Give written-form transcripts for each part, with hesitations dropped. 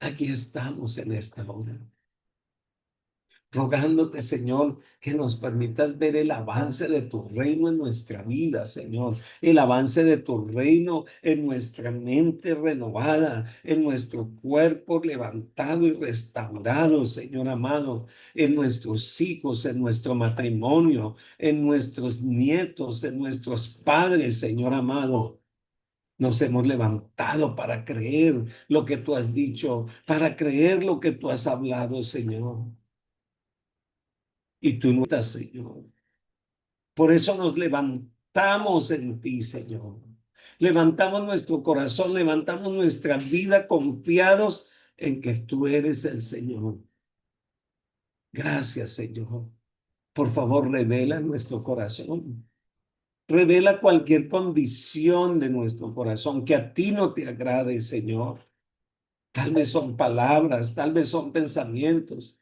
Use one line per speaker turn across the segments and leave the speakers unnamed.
aquí estamos en esta hora, rogándote, Señor, que nos permitas ver el avance de tu reino en nuestra vida, Señor, el avance de tu reino en nuestra mente renovada, en nuestro cuerpo levantado y restaurado, Señor amado, en nuestros hijos, en nuestro matrimonio, en nuestros nietos, en nuestros padres, Señor amado. Nos hemos levantado para creer lo que tú has dicho, para creer lo que tú has hablado, Señor. Y tú no estás, Señor. Por eso nos levantamos en ti, Señor. Levantamos nuestro corazón, levantamos nuestra vida confiados en que tú eres el Señor. Gracias, Señor. Por favor, revela nuestro corazón. Revela cualquier condición de nuestro corazón que a ti no te agrade, Señor. Tal vez son palabras, tal vez son pensamientos,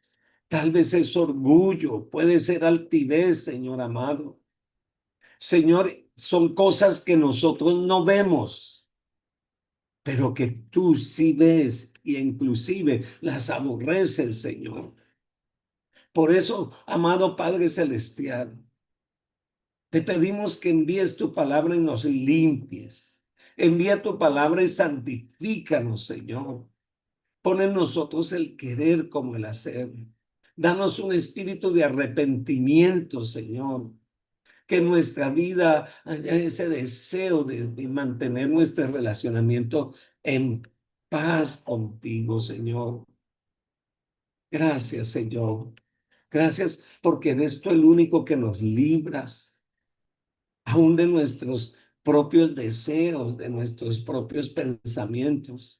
tal vez es orgullo, puede ser altivez, Señor amado. Señor, son cosas que nosotros no vemos, pero que tú sí ves y inclusive las aborreces, Señor. Por eso, amado Padre Celestial, te pedimos que envíes tu palabra y nos limpies. Envía tu palabra y santifícanos, Señor. Pon en nosotros el querer como el hacer. Danos un espíritu de arrepentimiento, Señor. Que en nuestra vida haya ese deseo de mantener nuestro relacionamiento en paz contigo, Señor. Gracias, Señor. Gracias porque eres tú el único que nos libras, aún de nuestros propios deseos, de nuestros propios pensamientos.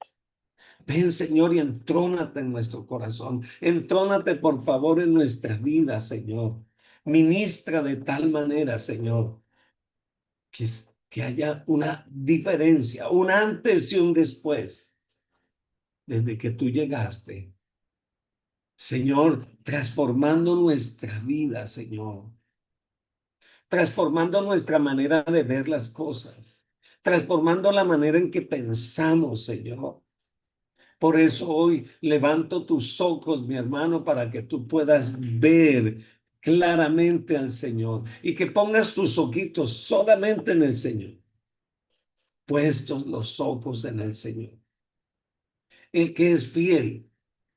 Ven, Señor, y entrónate en nuestro corazón. Entrónate, por favor, en nuestra vida, Señor. Ministra de tal manera, Señor, que haya una diferencia, un antes y un después, desde que tú llegaste. Señor, transformando nuestra vida, Señor. Transformando nuestra manera de ver las cosas. Transformando la manera en que pensamos, Señor. Por eso hoy levanto tus ojos, mi hermano, para que tú puedas ver claramente al Señor y que pongas tus ojitos solamente en el Señor, puestos los ojos en el Señor, el que es fiel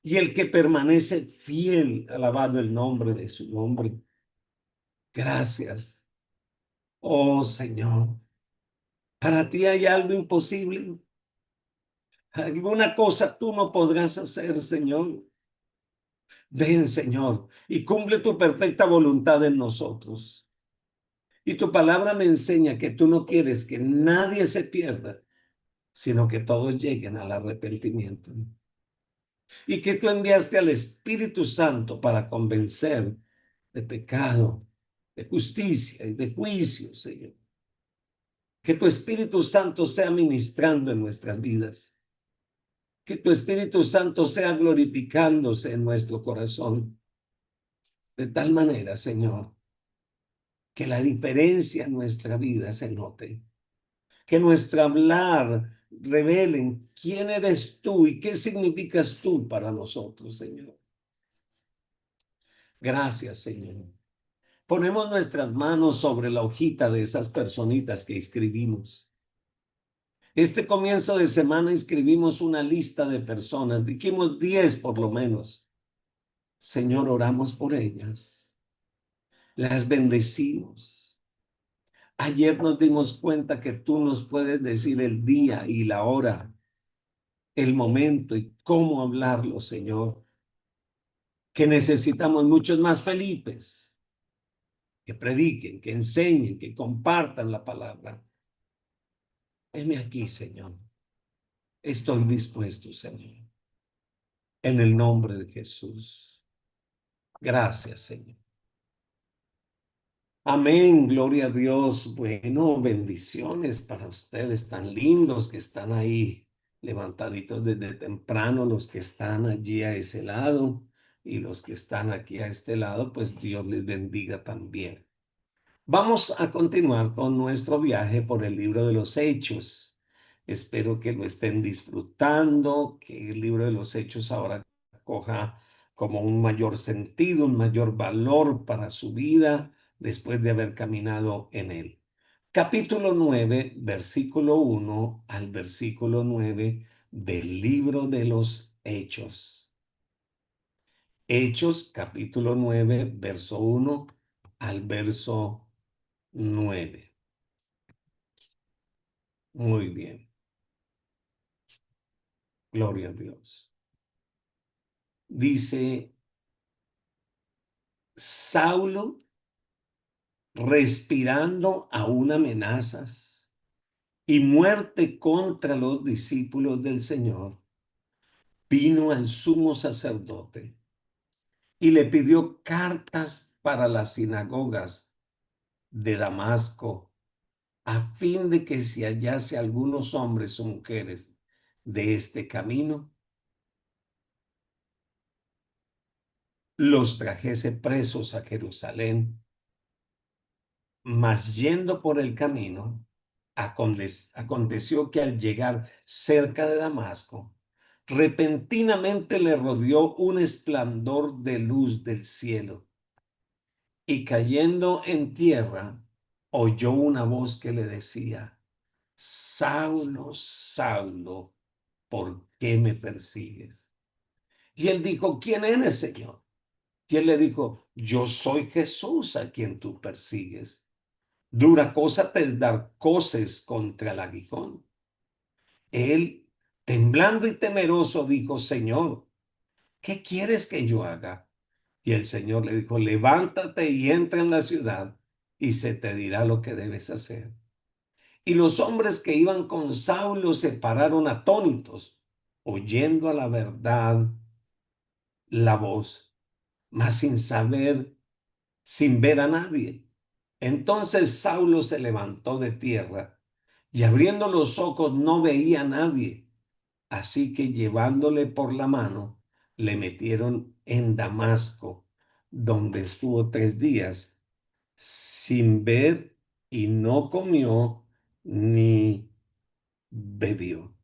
y el que permanece fiel, alabado el nombre de su nombre. Gracias, oh Señor. Para ti hay algo imposible. Alguna cosa tú no podrás hacer, Señor. Ven, Señor, y cumple tu perfecta voluntad en nosotros. Y tu palabra me enseña que tú no quieres que nadie se pierda, sino que todos lleguen al arrepentimiento. Y que tú enviaste al Espíritu Santo para convencer de pecado, de justicia y de juicio, Señor. Que tu Espíritu Santo sea ministrando en nuestras vidas. Que tu Espíritu Santo sea glorificándose en nuestro corazón. De tal manera, Señor, que la diferencia en nuestra vida se note, que nuestro hablar revelen quién eres tú y qué significas tú para nosotros, Señor. Gracias, Señor. Ponemos nuestras manos sobre la hojita de esas personitas que escribimos. Este comienzo de semana escribimos una lista de personas, dijimos 10 por lo menos. Señor, oramos por ellas, las bendecimos. Ayer nos dimos cuenta que tú nos puedes decir el día y la hora, el momento y cómo hablarlo, Señor. Que necesitamos muchos más Felipes, que prediquen, que enseñen, que compartan la palabra. Heme aquí, Señor. Estoy dispuesto, Señor. En el nombre de Jesús. Gracias, Señor. Amén, gloria a Dios. Bueno, bendiciones para ustedes tan lindos que están ahí levantaditos desde temprano, los que están allí a ese lado y los que están aquí a este lado, pues Dios les bendiga también. Vamos a continuar con nuestro viaje por el libro de los Hechos. Espero que lo estén disfrutando, que el libro de los Hechos ahora coja como un mayor sentido, un mayor valor para su vida después de haber caminado en él. Capítulo 9, versículo 1 al versículo 9 del libro de los Hechos. Hechos, capítulo 9, verso 1 al verso 9. Muy bien, gloria a Dios. Dice, Saulo, respirando aún amenazas y muerte contra los discípulos del Señor, vino al sumo sacerdote y le pidió cartas para las sinagogas de Damasco, a fin de que si hallase algunos hombres o mujeres de este camino, los trajese presos a Jerusalén. Mas yendo por el camino, aconteció que al llegar cerca de Damasco, repentinamente le rodeó un resplandor de luz del cielo, y cayendo en tierra, oyó una voz que le decía, Saulo, Saulo, ¿por qué me persigues? Y él dijo, ¿quién eres, Señor? Y él le dijo, yo soy Jesús a quien tú persigues. Dura cosa te es dar coces contra el aguijón. Él, temblando y temeroso, dijo, Señor, ¿qué quieres que yo haga? Y el Señor le dijo, levántate y entra en la ciudad y se te dirá lo que debes hacer. Y los hombres que iban con Saulo se pararon atónitos, oyendo a la verdad la voz, mas sin saber, sin ver a nadie. Entonces Saulo se levantó de tierra y abriendo los ojos no veía a nadie. Así que llevándole por la mano, le metieron en Damasco, donde estuvo 3 días sin ver y no comió ni bebió.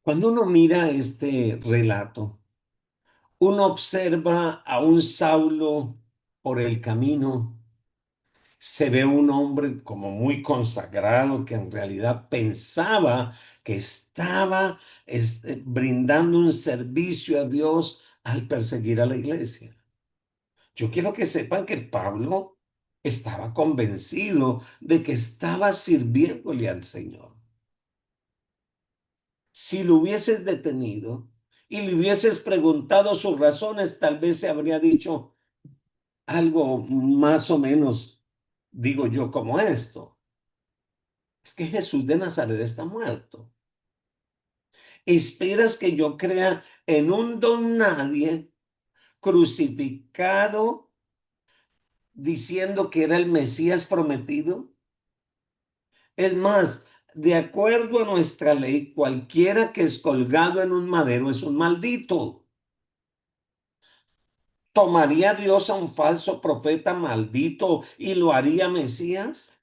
Cuando uno mira este relato, uno observa a un Saulo por el camino. Se ve un hombre como muy consagrado que en realidad pensaba que estaba brindando un servicio a Dios al perseguir a la iglesia. Yo quiero que sepan que Pablo estaba convencido de que estaba sirviéndole al Señor. Si lo hubieses detenido y le hubieses preguntado sus razones, tal vez se habría dicho algo más o menos, digo yo, como esto. Es que Jesús de Nazaret está muerto. ¿Esperas que yo crea en un don nadie crucificado diciendo que era el Mesías prometido? Es más, de acuerdo a nuestra ley, cualquiera que es colgado en un madero es un maldito. ¿Tomaría Dios a un falso profeta maldito y lo haría Mesías?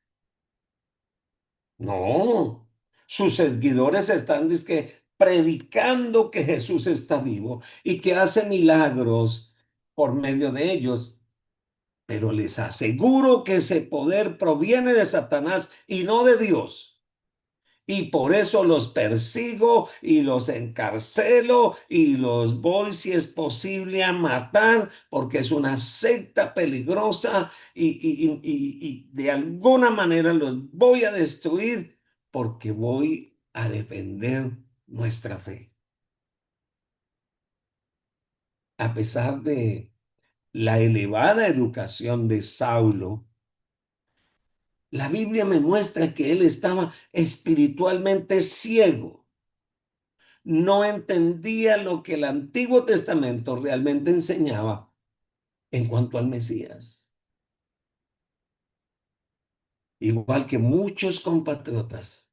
No, sus seguidores están dizque, predicando que Jesús está vivo y que hace milagros por medio de ellos, pero les aseguro que ese poder proviene de Satanás y no de Dios. Y por eso los persigo y los encarcelo y los voy, si es posible, a matar, porque es una secta peligrosa y de alguna manera los voy a destruir porque voy a defender nuestra fe. A pesar de la elevada educación de Saulo, la Biblia me muestra que él estaba espiritualmente ciego. No entendía lo que el Antiguo Testamento realmente enseñaba en cuanto al Mesías. Igual que muchos compatriotas,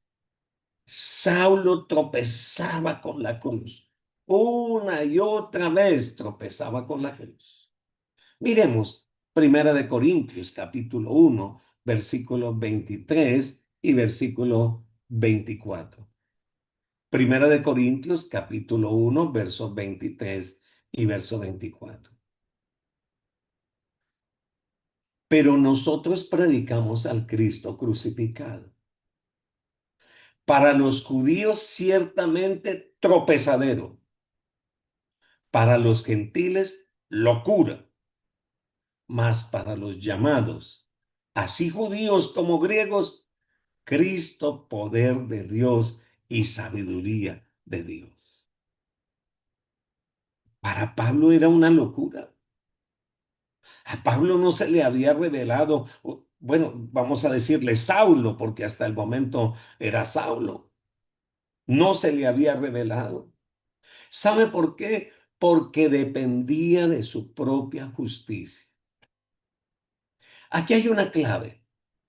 Saulo tropezaba con la cruz. Una y otra vez tropezaba con la cruz. Miremos Primera de Corintios, capítulo 1, versículo 23 y versículo 24. Primera de Corintios, capítulo 1, versos 23 y verso 24. Pero nosotros predicamos al Cristo crucificado. Para los judíos ciertamente tropezadero, para los gentiles locura, mas para los llamados, así judíos como griegos, Cristo poder de Dios y sabiduría de Dios. Para Pablo era una locura. A Pablo no se le había revelado, bueno, vamos a decirle Saulo, porque hasta el momento era Saulo. No se le había revelado. ¿Sabe por qué? Porque dependía de su propia justicia. Aquí hay una clave.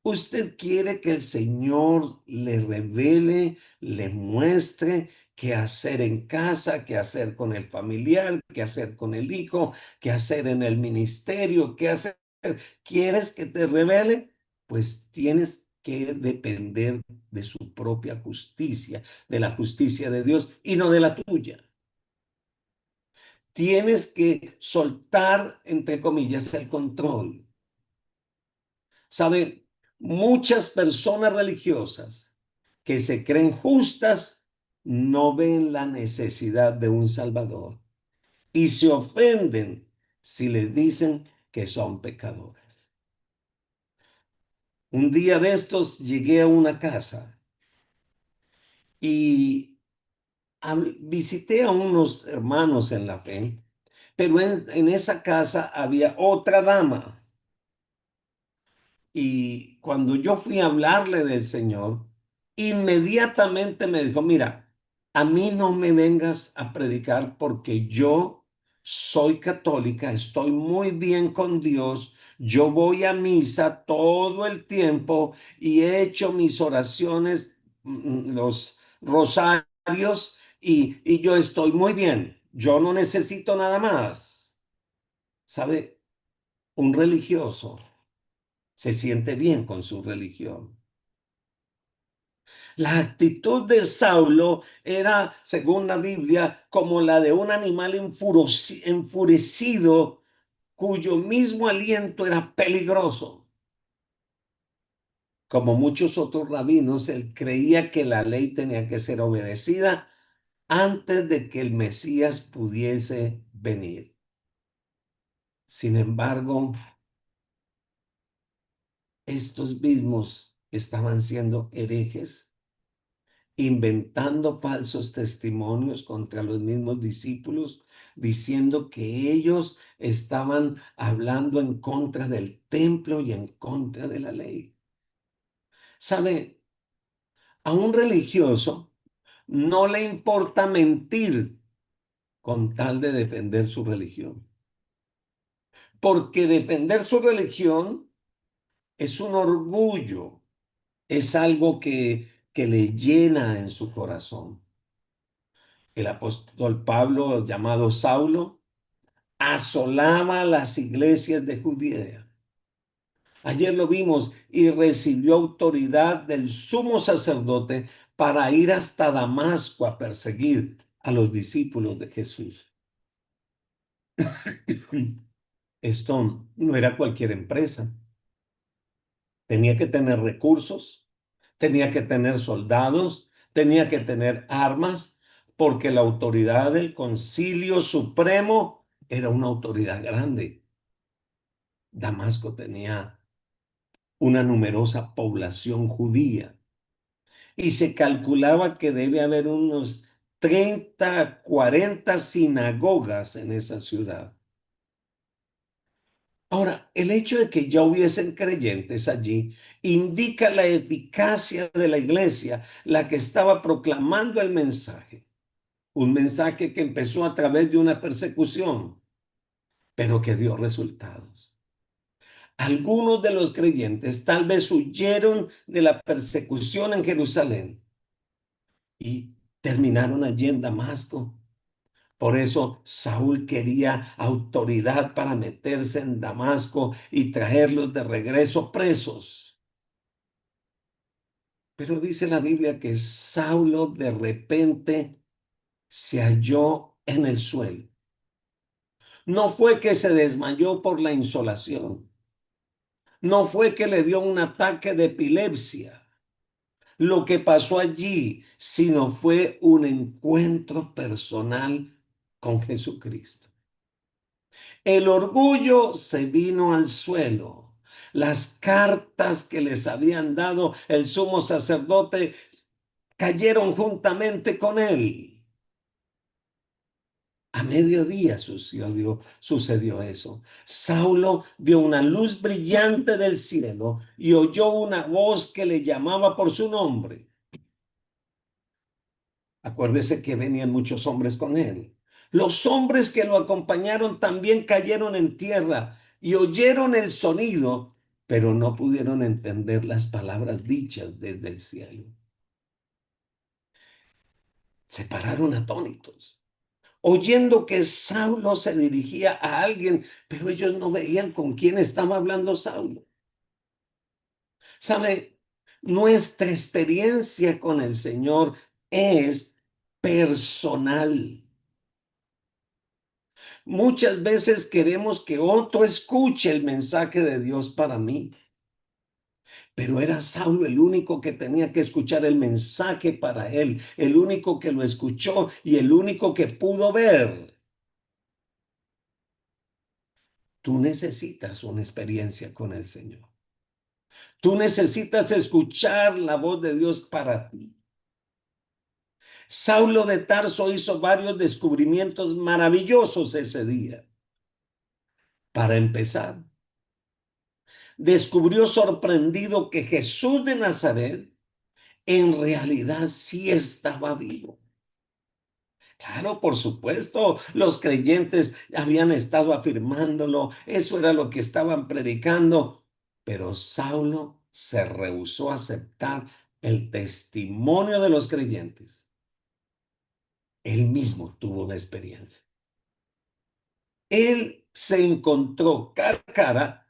Usted quiere que el Señor le revele, le muestre qué hacer en casa, qué hacer con el familiar, qué hacer con el hijo, qué hacer en el ministerio, qué hacer. ¿Quieres que te revele? Pues tienes que depender de su propia justicia, de la justicia de Dios y no de la tuya. Tienes que soltar, entre comillas, el control. ¿Sabe? Muchas personas religiosas que se creen justas no ven la necesidad de un Salvador y se ofenden si les dicen que son pecadores. Un día de estos llegué a una casa y visité a unos hermanos en la fe, pero en esa casa había otra dama. Y cuando yo fui a hablarle del Señor, inmediatamente me dijo, mira, a mí no me vengas a predicar porque yo soy católica, estoy muy bien con Dios, yo voy a misa todo el tiempo y he hecho mis oraciones, los rosarios, y yo estoy muy bien, yo no necesito nada más. ¿Sabe? Un religioso se siente bien con su religión. La actitud de Saulo era, según la Biblia, como la de un animal enfurecido cuyo mismo aliento era peligroso. Como muchos otros rabinos, él creía que la ley tenía que ser obedecida antes de que el Mesías pudiese venir. Sin embargo, estos mismos estaban siendo herejes, inventando falsos testimonios contra los mismos discípulos, diciendo que ellos estaban hablando en contra del templo y en contra de la ley. ¿Sabe? A un religioso no le importa mentir con tal de defender su religión, porque defender su religión es un orgullo, es algo que le llena en su corazón. El apóstol Pablo, llamado Saulo, asolaba las iglesias de Judea. Ayer lo vimos y recibió autoridad del sumo sacerdote para ir hasta Damasco a perseguir a los discípulos de Jesús. Esto no era cualquier empresa. Tenía que tener recursos, tenía que tener soldados, tenía que tener armas, porque la autoridad del Concilio Supremo era una autoridad grande. Damasco tenía una numerosa población judía y se calculaba que debe haber unos 30, 40 sinagogas en esa ciudad. Ahora, el hecho de que ya hubiesen creyentes allí indica la eficacia de la iglesia, la que estaba proclamando el mensaje, un mensaje que empezó a través de una persecución, pero que dio resultados. Algunos de los creyentes tal vez huyeron de la persecución en Jerusalén y terminaron allí en Damasco. Por eso Saúl quería autoridad para meterse en Damasco y traerlos de regreso presos. Pero dice la Biblia que Saulo de repente se halló en el suelo. No fue que se desmayó por la insolación. No fue que le dio un ataque de epilepsia lo que pasó allí, sino fue un encuentro personal con Jesucristo. El orgullo se vino al suelo. Las cartas que les habían dado el sumo sacerdote cayeron juntamente con él. A mediodía sucedió eso. Saulo vio una luz brillante del cielo y oyó una voz que le llamaba por su nombre. Acuérdese que venían muchos hombres con él. Los hombres que lo acompañaron también cayeron en tierra y oyeron el sonido, pero no pudieron entender las palabras dichas desde el cielo. Se pararon atónitos, oyendo que Saulo se dirigía a alguien, pero ellos no veían con quién estaba hablando Saulo. ¿Sabe? Nuestra experiencia con el Señor es personal. Muchas veces queremos que otro escuche el mensaje de Dios para mí, pero era Saulo el único que tenía que escuchar el mensaje para él, el único que lo escuchó y el único que pudo ver. Tú necesitas una experiencia con el Señor. Tú necesitas escuchar la voz de Dios para ti. Saulo de Tarso hizo varios descubrimientos maravillosos ese día. Para empezar, descubrió sorprendido que Jesús de Nazaret en realidad sí estaba vivo. Claro, por supuesto, los creyentes habían estado afirmándolo, eso era lo que estaban predicando, pero Saulo se rehusó a aceptar el testimonio de los creyentes. Él mismo tuvo la experiencia. Él se encontró cara a cara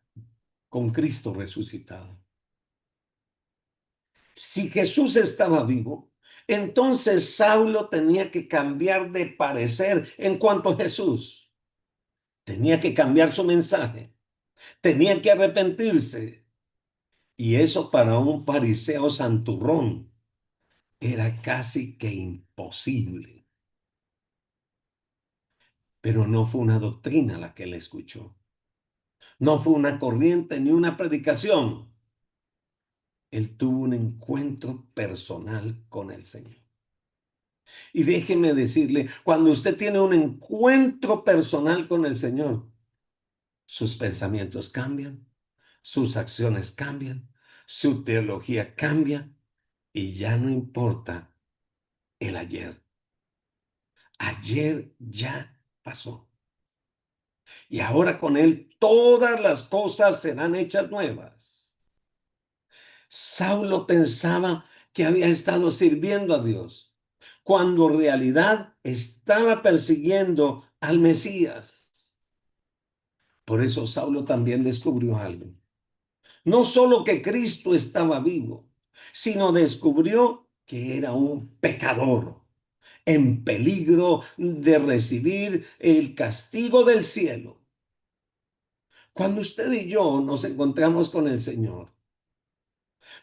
con Cristo resucitado. Si Jesús estaba vivo, entonces Saulo tenía que cambiar de parecer en cuanto a Jesús. Tenía que cambiar su mensaje. Tenía que arrepentirse. Y eso para un fariseo santurrón era casi que imposible. Pero no fue una doctrina la que él escuchó. No fue una corriente ni una predicación. Él tuvo un encuentro personal con el Señor. Y déjeme decirle, cuando usted tiene un encuentro personal con el Señor, sus pensamientos cambian, sus acciones cambian, su teología cambia y ya no importa el ayer. Ayer ya pasó. Y ahora con Él todas las cosas serán hechas nuevas. Saulo pensaba que había estado sirviendo a Dios, cuando en realidad estaba persiguiendo al Mesías. Por eso Saulo también descubrió algo. No solo que Cristo estaba vivo, sino descubrió que era un pecador en peligro de recibir el castigo del cielo. Cuando usted y yo nos encontramos con el Señor,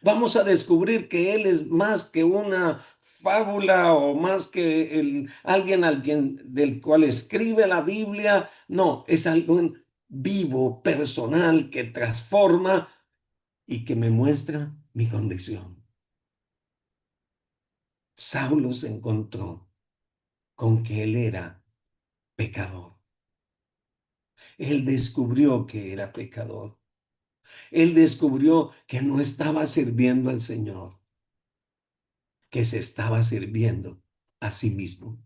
vamos a descubrir que Él es más que una fábula o más que alguien del cual escribe la Biblia. No, es algo vivo, personal, que transforma y que me muestra mi condición. Saulo se encontró con que él era pecador. Él descubrió que era pecador. Él descubrió que no estaba sirviendo al Señor, que se estaba sirviendo a sí mismo.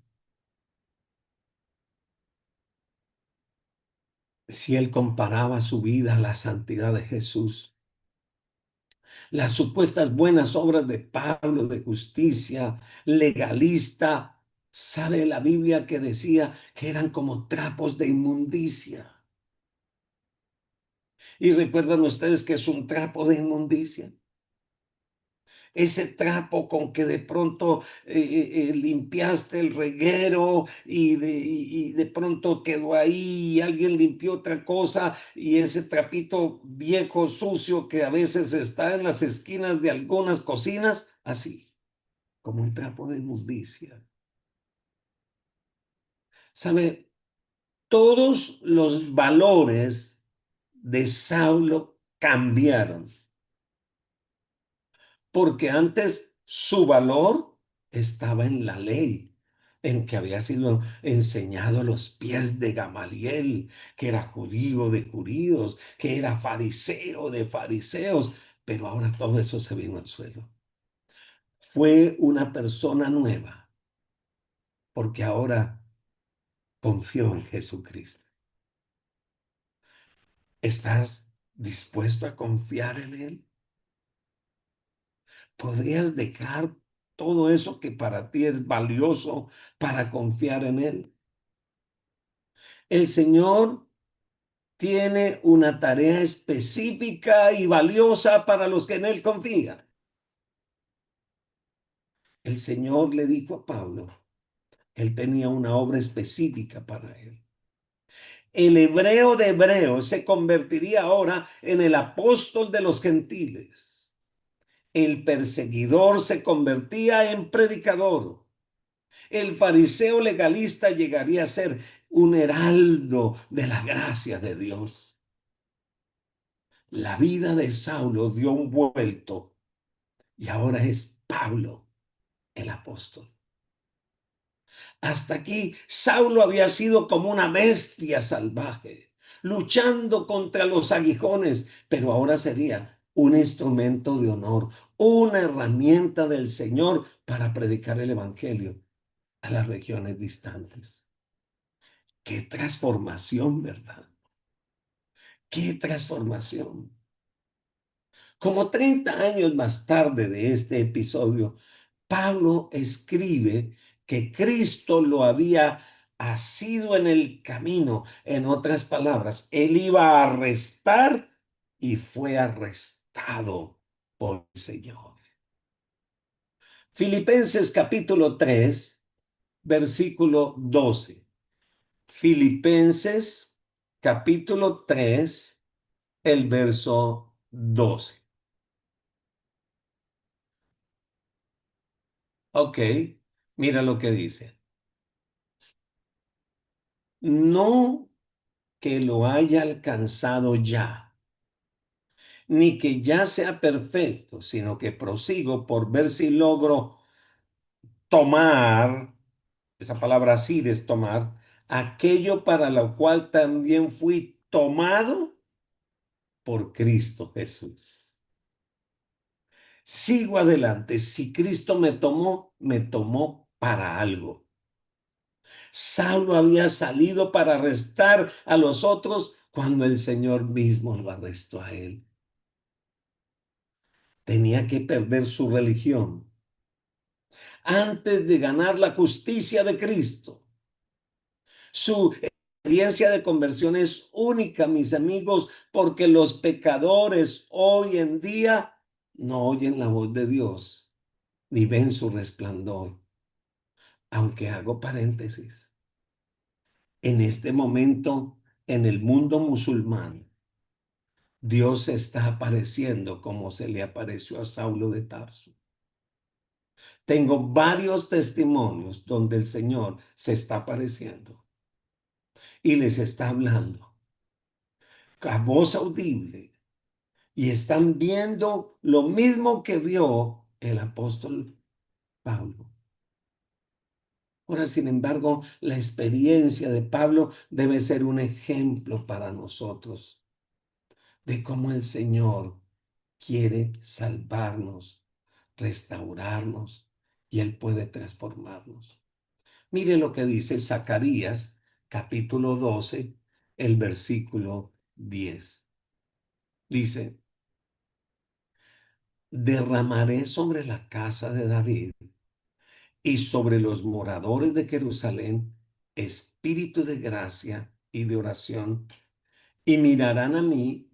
Si él comparaba su vida a la santidad de Jesús, las supuestas buenas obras de Pablo de justicia, legalista, sabe la Biblia que decía que eran como trapos de inmundicia. Y recuerdan ustedes que es un trapo de inmundicia. ese trapo con que de pronto limpiaste el reguero y de pronto quedó ahí y alguien limpió otra cosa y ese trapito viejo, sucio que a veces está en las esquinas de algunas cocinas, así, como un trapo de inmundicia. ¿Sabe? Todos los valores de Saulo cambiaron, porque antes su valor estaba en la ley, en que había sido enseñado a los pies de Gamaliel, que era judío de judíos, que era fariseo de fariseos, pero ahora todo eso se vino al suelo. Fue una persona nueva, porque ahora confió en Jesucristo. ¿Estás dispuesto a confiar en Él? ¿Podrías dejar todo eso que para ti es valioso para confiar en Él? El Señor tiene una tarea específica y valiosa para los que en Él confían. El Señor le dijo a Pablo que Él tenía una obra específica para él. El hebreo de hebreos se convertiría ahora en el apóstol de los gentiles. El perseguidor se convertía en predicador. El fariseo legalista llegaría a ser un heraldo de la gracia de Dios. La vida de Saulo dio un vuelto y ahora es Pablo el apóstol. Hasta aquí, Saulo había sido como una bestia salvaje, luchando contra los aguijones, pero ahora sería un instrumento de honor, una herramienta del Señor para predicar el Evangelio a las regiones distantes. Qué transformación, ¿verdad? Qué transformación. Como 30 años más tarde de este episodio, Pablo escribe que Cristo lo había asido en el camino. En otras palabras, él iba a arrestar y fue arrestado por el Señor. Filipenses capítulo 3, versículo 12. Filipenses capítulo 3, el verso 12. Ok, mira lo que dice. No que lo haya alcanzado ya, ni que ya sea perfecto, sino que prosigo por ver si logro tomar, esa palabra así es tomar, aquello para lo cual también fui tomado por Cristo Jesús. Sigo adelante. Si Cristo me tomó para algo. Saulo había salido para arrestar a los otros cuando el Señor mismo lo arrestó a él. Tenía que perder su religión antes de ganar la justicia de Cristo. Su experiencia de conversión es única, mis amigos, porque los pecadores hoy en día no oyen la voz de Dios ni ven su resplandor. Aunque hago paréntesis, en este momento en el mundo musulmán, Dios se está apareciendo como se le apareció a Saulo de Tarso. Tengo varios testimonios donde el Señor se está apareciendo y les está hablando a voz audible y están viendo lo mismo que vio el apóstol Pablo. Ahora, sin embargo, la experiencia de Pablo debe ser un ejemplo para nosotros de cómo el Señor quiere salvarnos, restaurarnos y Él puede transformarnos. Mire lo que dice Zacarías, capítulo 12, el versículo 10. Dice, derramaré sobre la casa de David y sobre los moradores de Jerusalén espíritu de gracia y de oración, y mirarán a mí,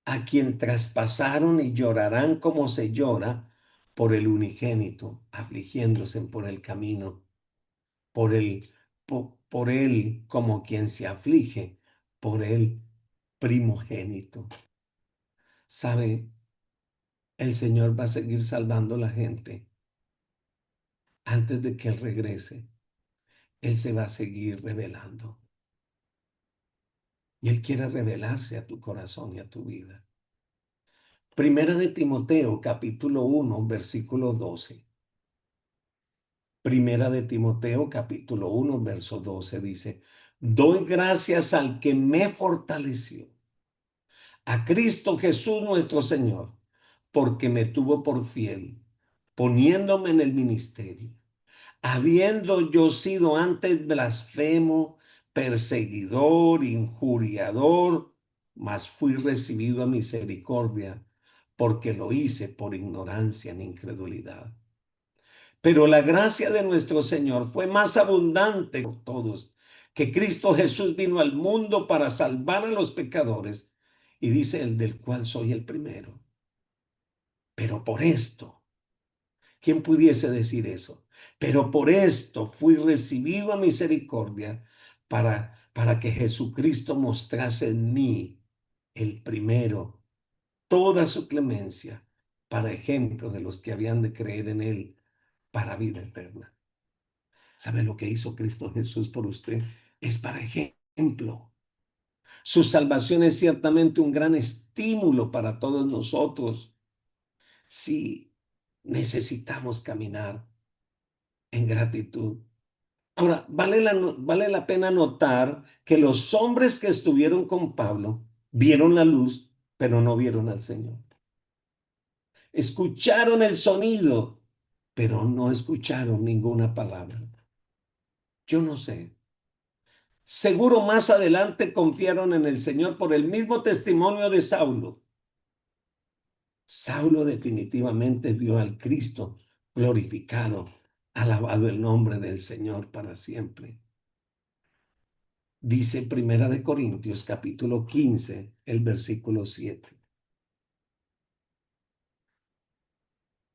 a quien traspasaron y llorarán como se llora por el unigénito, afligiéndose por el camino, por el, por él como quien se aflige, por el primogénito. ¿Sabe? El Señor va a seguir salvando a la gente antes de que Él regrese. Él se va a seguir revelando. Y Él quiere revelarse a tu corazón y a tu vida. Primera de Timoteo, capítulo 1, versículo 12. Primera de Timoteo, capítulo 1, verso 12 dice, doy gracias al que me fortaleció, a Cristo Jesús nuestro Señor, porque me tuvo por fiel, poniéndome en el ministerio, habiendo yo sido antes blasfemo, perseguidor, injuriador, mas fui recibido a misericordia, porque lo hice por ignorancia en incredulidad. Pero la gracia de nuestro Señor fue más abundante por todos, que Cristo Jesús vino al mundo para salvar a los pecadores, y dice el del cual soy el primero. Pero por esto, ¿quién pudiese decir eso? Pero por esto fui recibido a misericordia para que Jesucristo mostrase en mí el primero toda su clemencia para ejemplo de los que habían de creer en él para vida eterna. ¿Sabe lo que hizo Cristo Jesús por usted? Es para ejemplo. Su salvación es ciertamente un gran estímulo para todos nosotros si necesitamos caminar en gratitud. Ahora, vale la pena notar que los hombres que estuvieron con Pablo vieron la luz, pero no vieron al Señor. Escucharon el sonido, pero no escucharon ninguna palabra. Yo no sé. Seguro más adelante confiaron en el Señor por el mismo testimonio de Saulo. Saulo definitivamente vio al Cristo glorificado, alabado el nombre del Señor para siempre. Dice Primera de Corintios capítulo 15, el versículo 7.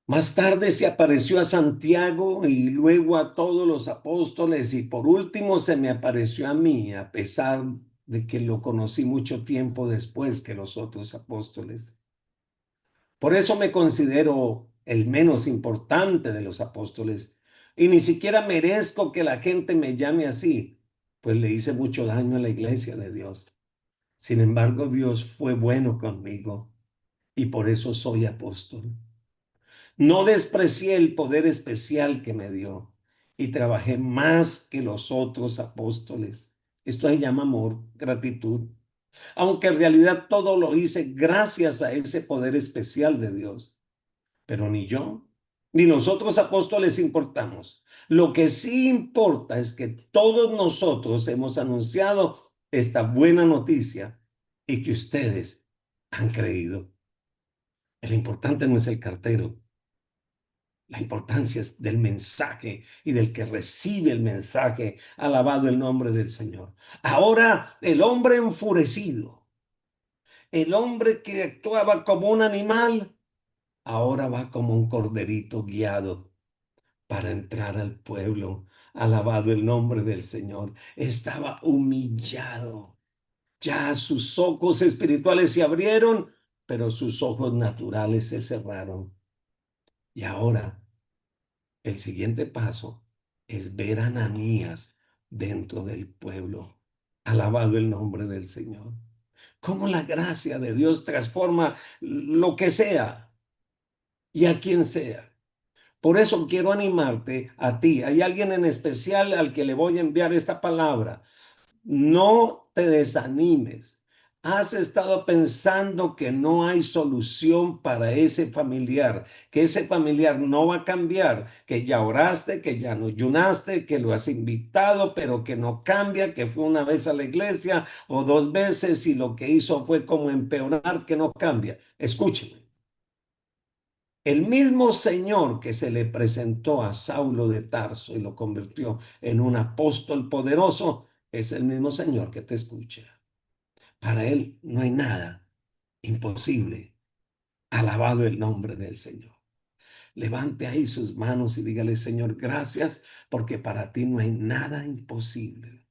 Más tarde se apareció a Santiago y luego a todos los apóstoles y por último se me apareció a mí, a pesar de que lo conocí mucho tiempo después que los otros apóstoles. Por eso me considero el menos importante de los apóstoles y ni siquiera merezco que la gente me llame así, pues le hice mucho daño a la iglesia de Dios. Sin embargo, Dios fue bueno conmigo y por eso soy apóstol. No desprecié el poder especial que me dio y trabajé más que los otros apóstoles. Esto se llama amor, gratitud. Aunque en realidad todo lo hice gracias a ese poder especial de Dios. Pero ni yo, ni los otros apóstoles importamos. Lo que sí importa es que todos nosotros hemos anunciado esta buena noticia y que ustedes han creído. El importante no es el cartero. La importancia es del mensaje y del que recibe el mensaje. Alabado el nombre del Señor. Ahora el hombre enfurecido, el hombre que actuaba como un animal, ahora va como un corderito guiado para entrar al pueblo. Alabado el nombre del Señor. Estaba humillado. Ya sus ojos espirituales se abrieron, pero sus ojos naturales se cerraron. Y ahora el siguiente paso es ver a Ananías dentro del pueblo. Alabado el nombre del Señor. Cómo la gracia de Dios transforma lo que sea y a quien sea. Por eso quiero animarte a ti. Hay alguien en especial al que le voy a enviar esta palabra. No te desanimes. Has estado pensando que no hay solución para ese familiar, que ese familiar no va a cambiar, que ya oraste, que ya no ayunaste, que lo has invitado, pero que no cambia, que fue una vez a la iglesia o dos veces y lo que hizo fue como empeorar, que no cambia. Escúcheme. El mismo Señor que se le presentó a Saulo de Tarso y lo convirtió en un apóstol poderoso, es el mismo Señor que te escucha. Para Él no hay nada imposible. Alabado el nombre del Señor. levante ahí sus manos y dígale, Señor, gracias, porque para ti no hay nada imposible.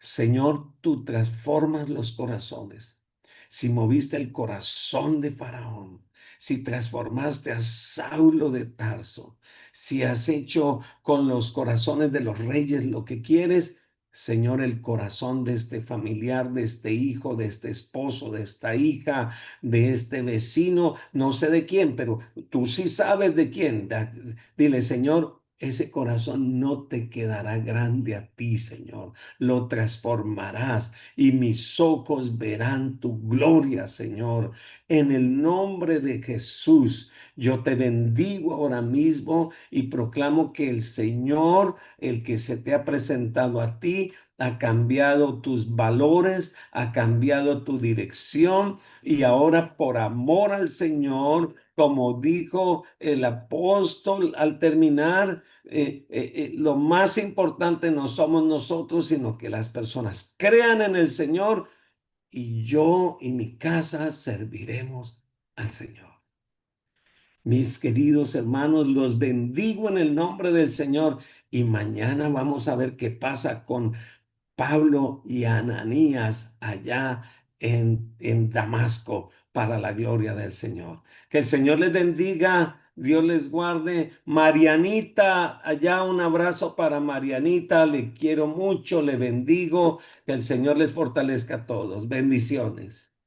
Señor, tú transformas los corazones. Si moviste el corazón de Faraón, si transformaste a Saulo de Tarso, si has hecho con los corazones de los reyes lo que quieres, Señor, el corazón de este familiar, de este hijo, de este esposo, de esta hija, de este vecino, no sé de quién, pero tú sí sabes de quién. Dile, Señor, ese corazón no te quedará grande a ti, Señor, lo transformarás y mis ojos verán tu gloria, Señor. En el nombre de Jesús, yo te bendigo ahora mismo y proclamo que el Señor, el que se te ha presentado a ti, ha cambiado tus valores, ha cambiado tu dirección y ahora por amor al Señor, como dijo el apóstol al terminar, lo más importante no somos nosotros, sino que las personas crean en el Señor y yo y mi casa serviremos al Señor. Mis queridos hermanos, los bendigo en el nombre del Señor y mañana vamos a ver qué pasa con Pablo y Ananías allá en Damasco para la gloria del Señor. Que el Señor les bendiga, Dios les guarde. Marianita, allá un abrazo para Marianita, le quiero mucho, le bendigo, que el Señor les fortalezca a todos. Bendiciones.